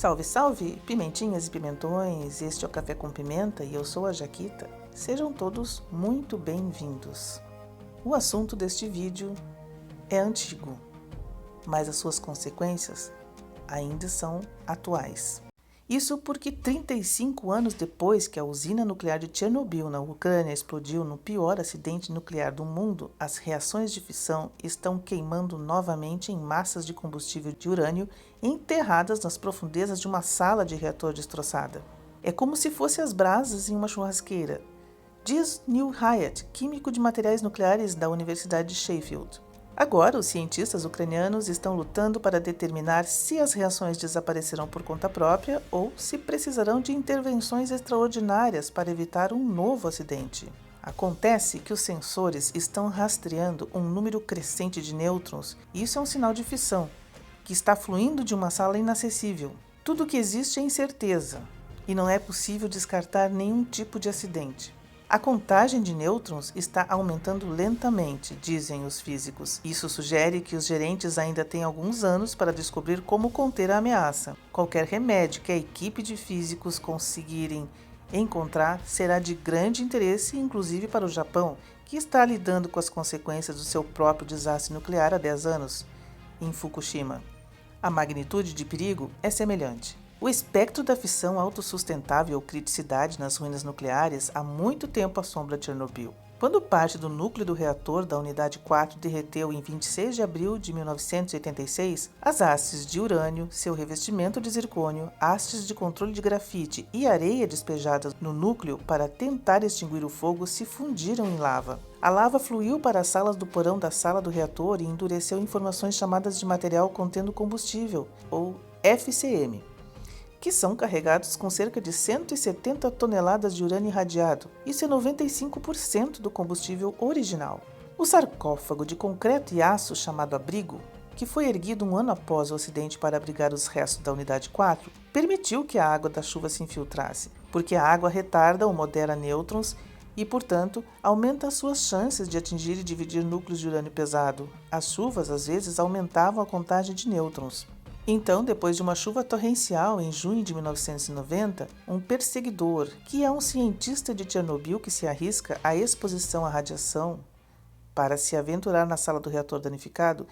Salve, salve, pimentinhas e pimentões, este é o Café com Pimenta e eu sou a Jaquita. Sejam todos muito bem-vindos. O assunto deste vídeo é antigo, mas as suas consequências ainda são atuais. Isso porque 35 anos depois que a usina nuclear de Chernobyl, na Ucrânia, explodiu no pior acidente nuclear do mundo, as reações de fissão estão queimando novamente em massas de combustível de urânio enterradas nas profundezas de uma sala de reator destroçada. É como se fossem as brasas em uma churrasqueira, diz Neil Hyatt, químico de materiais nucleares da Universidade de Sheffield. Agora, os cientistas ucranianos estão lutando para determinar se as reações desaparecerão por conta própria ou se precisarão de intervenções extraordinárias para evitar um novo acidente. Acontece que os sensores estão rastreando um número crescente de nêutrons e isso é um sinal de fissão, que está fluindo de uma sala inacessível. Tudo o que existe é incerteza e não é possível descartar nenhum tipo de acidente. A contagem de nêutrons está aumentando lentamente, dizem os físicos. Isso sugere que os gerentes ainda têm alguns anos para descobrir como conter a ameaça. Qualquer remédio que a equipe de físicos conseguirem encontrar será de grande interesse, inclusive para o Japão, que está lidando com as consequências do seu próprio desastre nuclear há 10 anos, em Fukushima. A magnitude de perigo é semelhante. O espectro da fissão autossustentável ou criticidade nas ruínas nucleares há muito tempo assombra Chernobyl. Quando parte do núcleo do reator da unidade 4 derreteu em 26 de abril de 1986, as hastes de urânio, seu revestimento de zircônio, hastes de controle de grafite e areia despejadas no núcleo para tentar extinguir o fogo se fundiram em lava. A lava fluiu para as salas do porão da sala do reator e endureceu informações chamadas de material contendo combustível, ou FCM, que são carregados com cerca de 170 toneladas de urânio irradiado. Isso é 95% do combustível original. O sarcófago de concreto e aço chamado abrigo, que foi erguido um ano após o acidente para abrigar os restos da unidade 4, permitiu que a água da chuva se infiltrasse, porque a água retarda ou modera nêutrons e, portanto, aumenta as suas chances de atingir e dividir núcleos de urânio pesado. As chuvas, às vezes, aumentavam a contagem de nêutrons. Então, depois de uma chuva torrencial em junho de 1990, um perseguidor, que é um cientista de Chernobyl que se arrisca à exposição à radiação para se aventurar na sala do reator danificado,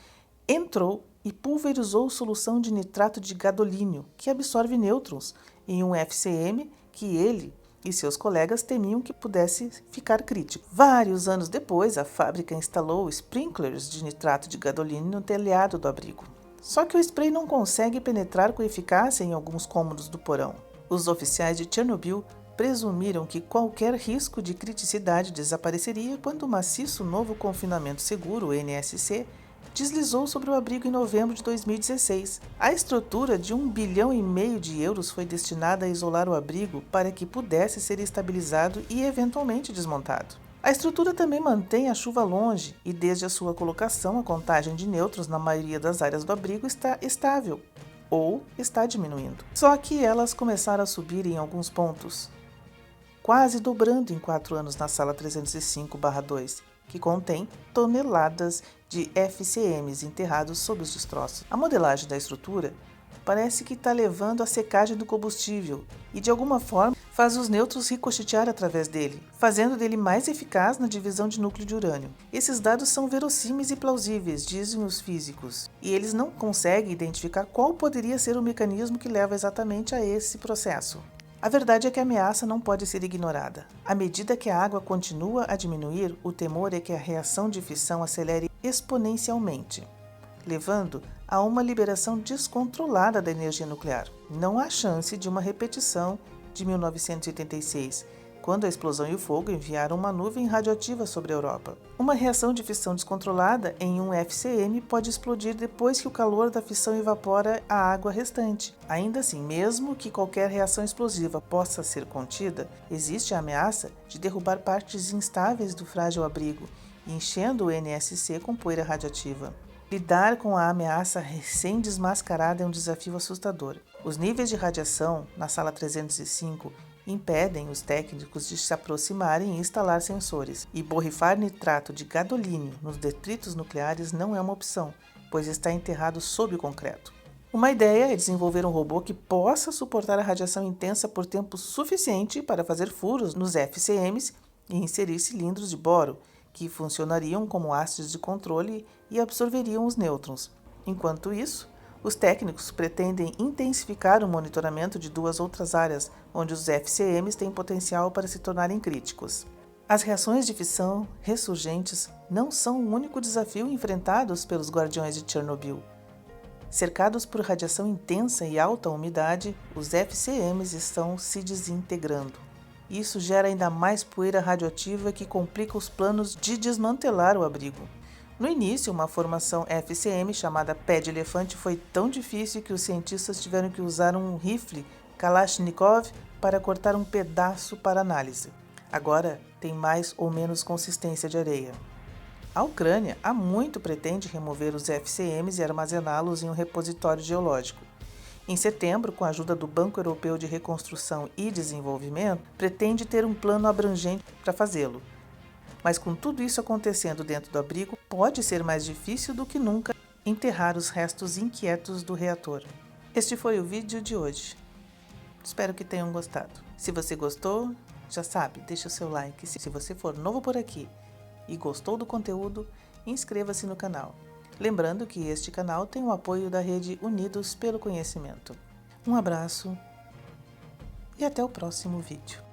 entrou e pulverizou solução de nitrato de gadolínio, que absorve nêutrons, em um FCM que ele e seus colegas temiam que pudesse ficar crítico. Vários anos depois, a fábrica instalou sprinklers de nitrato de gadolínio no telhado do abrigo. Só que o spray não consegue penetrar com eficácia em alguns cômodos do porão. Os oficiais de Chernobyl presumiram que qualquer risco de criticidade desapareceria quando o maciço novo confinamento seguro, o NSC, deslizou sobre o abrigo em novembro de 2016. A estrutura de 1,5 bilhão de euros foi destinada a isolar o abrigo para que pudesse ser estabilizado e eventualmente desmontado. A estrutura também mantém a chuva longe e, desde a sua colocação, a contagem de nêutrons na maioria das áreas do abrigo está estável ou está diminuindo. Só que elas começaram a subir em alguns pontos, quase dobrando em 4 anos na sala 305/2, que contém toneladas de FCMs enterrados sob os destroços. A modelagem da estrutura parece que está levando à secagem do combustível e, de alguma forma, faz os nêutrons ricochetear através dele, fazendo dele mais eficaz na divisão de núcleo de urânio. Esses dados são verossímeis e plausíveis, dizem os físicos, e eles não conseguem identificar qual poderia ser o mecanismo que leva exatamente a esse processo. A verdade é que a ameaça não pode ser ignorada. À medida que a água continua a diminuir, o temor é que a reação de fissão acelere exponencialmente, levando a uma liberação descontrolada da energia nuclear. Não há chance de uma repetição de 1986, quando a explosão e o fogo enviaram uma nuvem radioativa sobre a Europa. Uma reação de fissão descontrolada em um FCM pode explodir depois que o calor da fissão evapora a água restante. Ainda assim, mesmo que qualquer reação explosiva possa ser contida, existe a ameaça de derrubar partes instáveis do frágil abrigo, enchendo o NSC com poeira radioativa. Lidar com a ameaça recém-desmascarada é um desafio assustador. Os níveis de radiação na sala 305 impedem os técnicos de se aproximarem e instalar sensores, e borrifar nitrato de gadolínio nos detritos nucleares não é uma opção, pois está enterrado sob o concreto. Uma ideia é desenvolver um robô que possa suportar a radiação intensa por tempo suficiente para fazer furos nos FCMs e inserir cilindros de boro, que funcionariam como hastes de controle e absorveriam os nêutrons. Enquanto isso, os técnicos pretendem intensificar o monitoramento de duas outras áreas, onde os FCMs têm potencial para se tornarem críticos. As reações de fissão ressurgentes não são o único desafio enfrentados pelos guardiões de Chernobyl. Cercados por radiação intensa e alta umidade, os FCMs estão se desintegrando. Isso gera ainda mais poeira radioativa que complica os planos de desmantelar o abrigo. No início, uma formação FCM chamada Pé de Elefante foi tão difícil que os cientistas tiveram que usar um rifle Kalashnikov para cortar um pedaço para análise. Agora tem mais ou menos consistência de areia. A Ucrânia há muito pretende remover os FCMs e armazená-los em um repositório geológico. Em setembro, com a ajuda do Banco Europeu de Reconstrução e Desenvolvimento, pretende ter um plano abrangente para fazê-lo. Mas com tudo isso acontecendo dentro do abrigo, pode ser mais difícil do que nunca enterrar os restos inquietos do reator. Este foi o vídeo de hoje. Espero que tenham gostado. Se você gostou, já sabe, deixa o seu like. Se você for novo por aqui e gostou do conteúdo, inscreva-se no canal. Lembrando que este canal tem o apoio da rede Unidos pelo Conhecimento. Um abraço e até o próximo vídeo.